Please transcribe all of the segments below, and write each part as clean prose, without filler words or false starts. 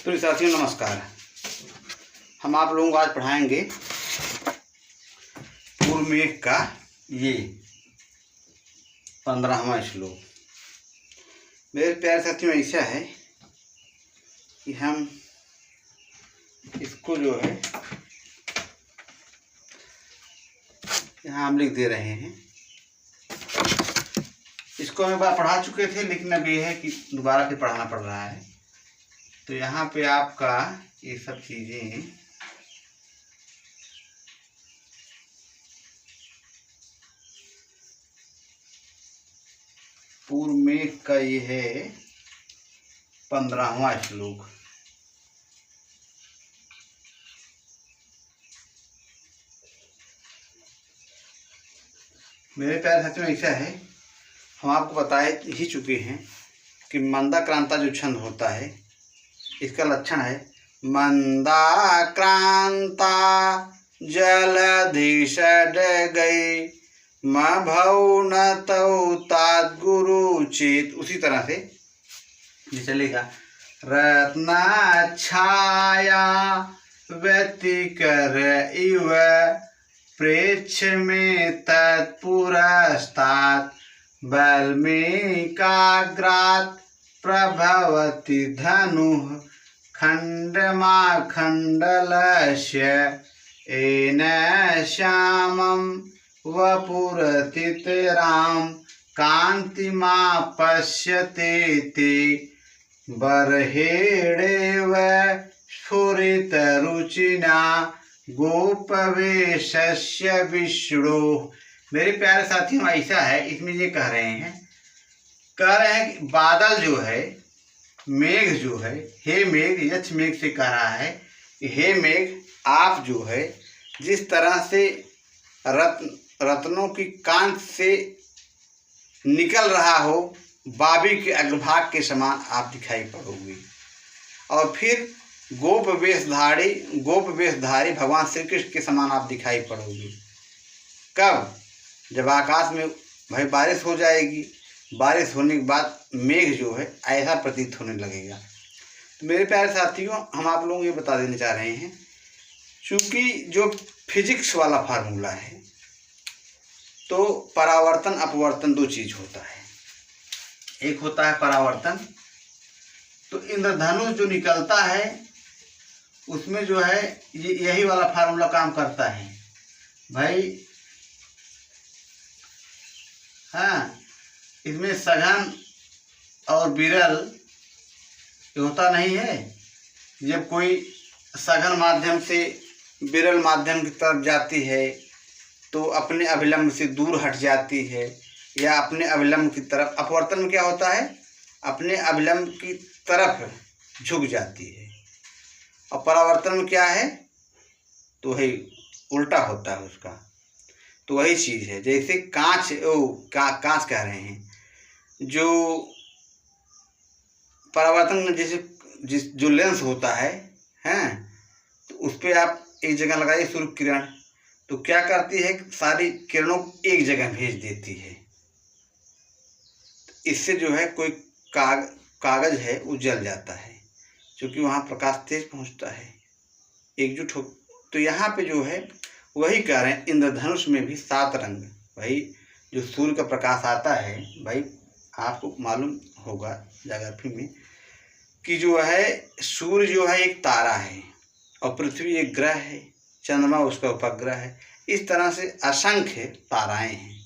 तो साथियों नमस्कार। हम आप लोगों को आज पढ़ाएंगे पूर्व मेघ का ये 15वां श्लोक। मेरे प्यारे साथियों ऐसा है कि हम इसको जो है यहाँ हम लिख दे रहे हैं। इसको हम एक बार पढ़ा चुके थे, लेकिन अब ये है कि दोबारा फिर पढ़ाना पड़ रहा है। तो यहाँ पे आपका ये सब चीज़ें पूर्व मेघ का ये है 15वां श्लोक। मेरे प्यारे साथियों ऐसा है, हम आपको बता ही चुके हैं कि मंदाक्रांता जो छंद होता है इसका लक्षण है मंदाक्रांता जलधि षड्गै मभौ न तौ ताद्गुरु चेत। उसी तरह से ये चलेगा। रत्नाच्छाया व्यतिकर इव प्रेक्ष में तत्पुरस्तात् वल्मीकाग्रात् प्रभवति धनुः खण्डमाखण्डलस्य येन श्यामं वपुरतितरां कान्तिमापश्यते ते बर्हेणेव स्फुरितरुचिना गोपवेशस्य विष्णु। मेरे प्यारे साथियों ऐसा है, इसमें ये कह रहे हैं कि बादल जो है, मेघ जो है, हे मेघ, यक्ष मेघ से कह रहा है कि हे मेघ, आप जो है जिस तरह से रत्नों की कांत से निकल रहा हो, बाबी के अग्रभाग के समान आप दिखाई पड़ोगे। और फिर गोप वेशधारी भगवान श्री कृष्ण के समान आप दिखाई पड़ोगे। कब? जब आकाश में भाई बारिश हो जाएगी। बारिश होने के बाद मेघ जो है ऐसा प्रतीत होने लगेगा। तो मेरे प्यारे साथियों, हम आप लोगों को ये बता देना चाह रहे हैं, चूँकि जो फिजिक्स वाला फार्मूला है, तो परावर्तन अपवर्तन दो चीज़ होता है। एक होता है परावर्तन, तो इंद्रधनुष जो निकलता है उसमें जो है यही वाला फार्मूला काम करता है भाई। हाँ, इसमें सघन और विरल होता नहीं है। जब कोई सघन माध्यम से विरल माध्यम की तरफ जाती है तो अपने अभिलंब से दूर हट जाती है, या अपने अभिलंब की तरफ। अपवर्तन में क्या होता है? अपने अभिलंब की तरफ झुक जाती है। और परावर्तन में क्या है? तो वही उल्टा होता है उसका। तो वही चीज़ है, जैसे कांच कांच कह रहे हैं, जो परावर्तन में जैसे जो लेंस होता है हैं, तो उस पर आप एक जगह लगाइए सूर्य किरण, तो क्या करती है? सारी किरणों को एक जगह भेज देती है। इससे जो है कोई कागज है वो जल जाता है, क्योंकि वहाँ प्रकाश तेज पहुँचता है, एकजुट हो। तो यहाँ पे जो है वही कह रहे हैं, इंद्रधनुष में भी 7 रंग। भाई जो सूर्य का प्रकाश आता है, भाई आपको मालूम होगा ज्योग्राफी में कि जो है सूर्य जो है एक तारा है और पृथ्वी एक ग्रह है, चंद्रमा उसका उपग्रह है। इस तरह से असंख्य ताराएं हैं।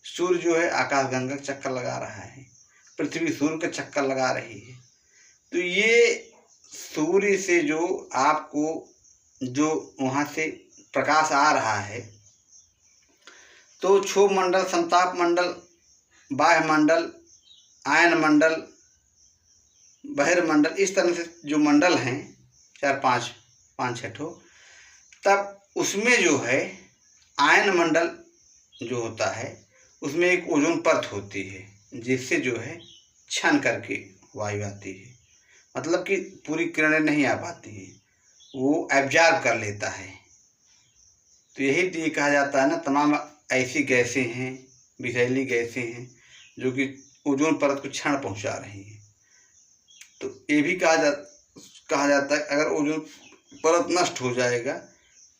सूर्य जो है आकाशगंगा का चक्कर लगा रहा है, पृथ्वी सूर्य का चक्कर लगा रही है। तो ये सूर्य से जो आपको जो वहाँ से प्रकाश आ रहा है, तो क्षोभ मंडल, संताप मंडल, बाह्य मंडल, आयन मंडल, बहिर्मंडल, इस तरह से जो मंडल हैं 4-5-6 ठो, तब उसमें जो है आयन मंडल जो होता है उसमें एक ओजोन परत होती है, जिससे जो है छन करके वायु आती है। मतलब कि पूरी किरणें नहीं आ पाती है, वो एब्जॉर्ब कर लेता है। तो यही कहा जाता है ना, तमाम ऐसी गैसें हैं, विषैली गैसें हैं जो कि ओजोन परत को क्षण पहुंचा रही हैं। तो ये भी कहा जाता है अगर ओजोन परत नष्ट हो जाएगा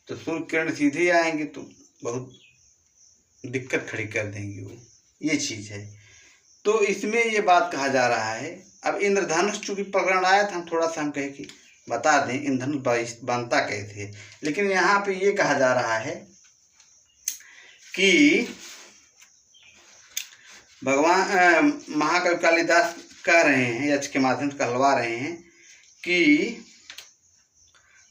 तो सूर्य किरण सीधे ही आएंगे तो बहुत दिक्कत खड़ी कर देंगे वो, ये चीज़ है। तो इसमें ये बात कहा जा रहा है। अब इंद्रधनुष चूंकि प्रकरण आया था, हम थोड़ा सा हम कहे कि बता दें इंद्रधनुष बनता कैसे, लेकिन यहाँ पे ये कहा जा रहा है कि भगवान महाकवि कालिदास कह रहे हैं, यक्ष के माध्यम से कहलवा रहे हैं कि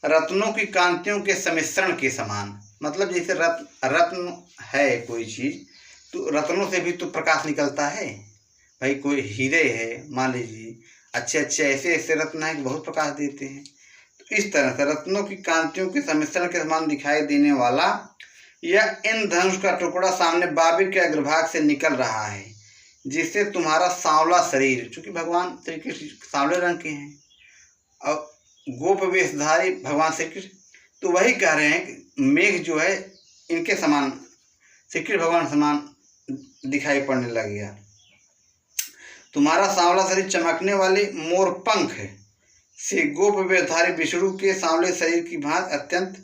रत्नों की कांतियों के सम्मिश्रण के समान, मतलब जैसे रत्न है कोई चीज़ तो रत्नों से भी तो प्रकाश निकलता है भाई। कोई हीरे है मान लीजिए, अच्छे अच्छे ऐसे ऐसे रत्न हैं कि बहुत प्रकाश देते हैं। तो इस तरह से रत्नों की कांतियों के सम्मिश्रण के समान दिखाई देने वाला यह इंद्रधनुष का टुकड़ा सामने बाबिर के अग्रभाग से निकल रहा है, जिससे तुम्हारा सांवला शरीर, चूँकि भगवान श्री कृष्ण सांवले रंग के हैं और गोप वेशधारी भगवान श्री कृष्ण, तो वही कह रहे हैं कि मेघ जो है इनके समान, श्री कृष्ण भगवान समान दिखाई पड़ने लग गया। तुम्हारा सांवला शरीर चमकने वाले मोर पंख से गोप वेशधारी विष्णु के सांवले शरीर की भांति अत्यंत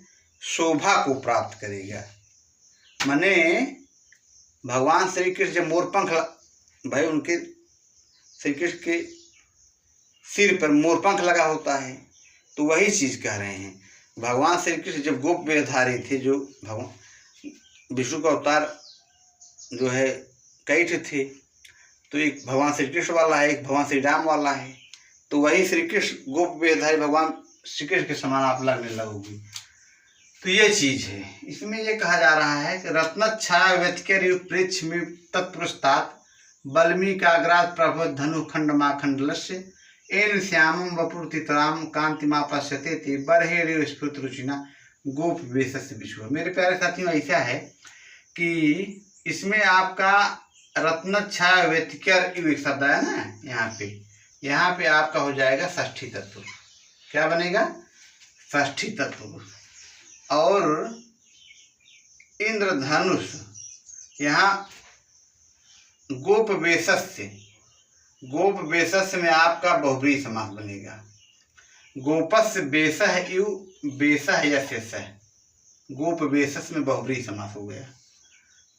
शोभा को प्राप्त करेगा। माने भगवान श्री कृष्ण जब मोर पंख भाई, उनके श्री कृष्ण के सिर पर मोर पंख लगा होता है, तो वही चीज़ कह रहे हैं। भगवान श्री कृष्ण जब गोप वेशधारी थे, जो भगवान विष्णु का अवतार जो है कई थे, तो एक भगवान श्री कृष्ण वाला है, एक भगवान श्री राम वाला है, तो वही श्री कृष्ण गोप वेशधारी भगवान श्री कृष्ण के समान आप लगने लगोगी। तो ये चीज़ है। इसमें ये कहा जा रहा है कि रत्नच्छाया व्यतिकर प्रेक्ष में तत्पुरस्तात् बल्मीकाग्रात प्रभव धनु खंड माखंडलस्य एन श्यामम वपुर्तितराम कांतिमा पश्यते ते बरहे स्फुट रुचिना गोप वेशस्य विश्व। मेरे प्यारे साथियों, ऐसा है कि इसमें आपका रत्नच्छाया व्यतिकर एक शब्द है ना, यहाँ पे आपका हो जाएगा षष्ठी तत्व। क्या बनेगा? षष्ठी तत्व। और इंद्रधनुष यहाँ गोप वेशस्य, गोप वेशस्य में आपका बहुब्रीहि समास बनेगा। गोपस्य वेशः इव वेशः यस्य, गोप वेशस्य में बहुब्रीहि समास हो गया।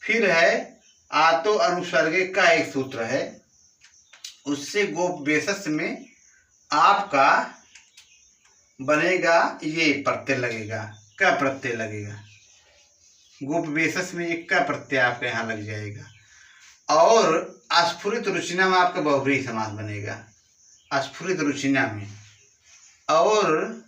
फिर है आतो अनुसर्गे का एक सूत्र है, उससे गोप वेशस्य में आपका बनेगा ये प्रत्यय लगेगा, का प्रत्यय लगेगा। गोप वेशस्य में एक का प्रत्यय आपके यहाँ लग जाएगा। और अस्फुरित रुचिना में आपका बहुब्रीहि समास बनेगा, अस्फुरित रुचिना में। और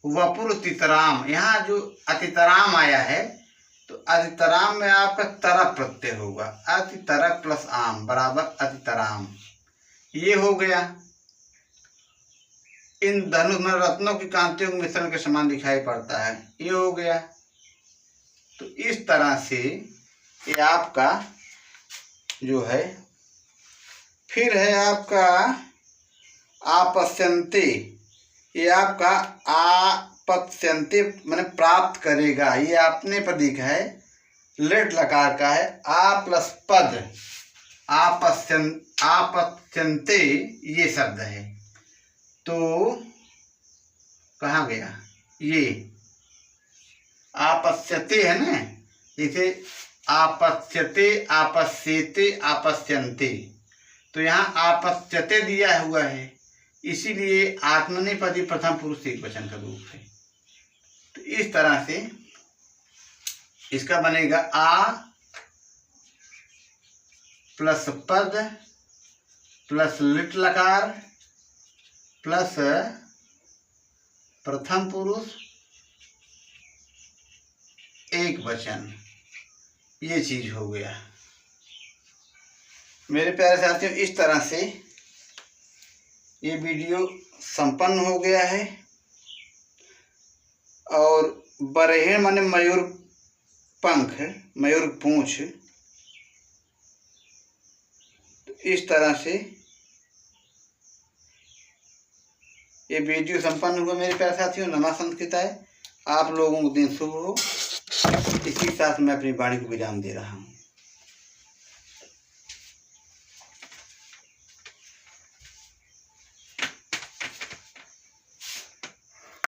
वपुर तितराम, यहाँ जो अतितराम आया है तो अतितराम में आपका तरप प्रत्यय होगा। अतितरक प्लस आम बराबर अतितराम, ये हो गया। इन धनुष में रत्नों की कांतियों के मिश्रण के समान दिखाई पड़ता है, ये हो गया। तो इस तरह से ये आपका जो है, फिर है आपका आपस्यन्ते, ये आपका आपत्स्यन्ते माने प्राप्त करेगा, ये अपने प्रतीक है, लेट लकार का है। आ प्लस पद आपत्स्यन्ते ये शब्द है, तो कहाँ गया ये आपस्यते है ना, जैसे आपस्यते आपस्येते आपस्यन्ते, तो यहाँ आपस्यते दिया हुआ है, इसीलिए आत्मनेपदी प्रथम पुरुष एकवचन का रूप है। तो इस तरह से इसका बनेगा आ प्लस पद प्लस लिट लकार प्लस प्रथम पुरुष एक वचन, ये चीज हो गया। मेरे प्यारे साथियों, इस तरह से ये वीडियो संपन्न हो गया है। और बरहेण माने मयूर पंख, मयूर पूंछ। तो इस तरह से ये वीडियो संपन्न हुआ मेरे प्यारे साथियों। नमः संस्कृताय। आप लोगों को दिन शुभ हो। इसी के साथ मैं अपनी वाणी को विराम दे रहा हूँ।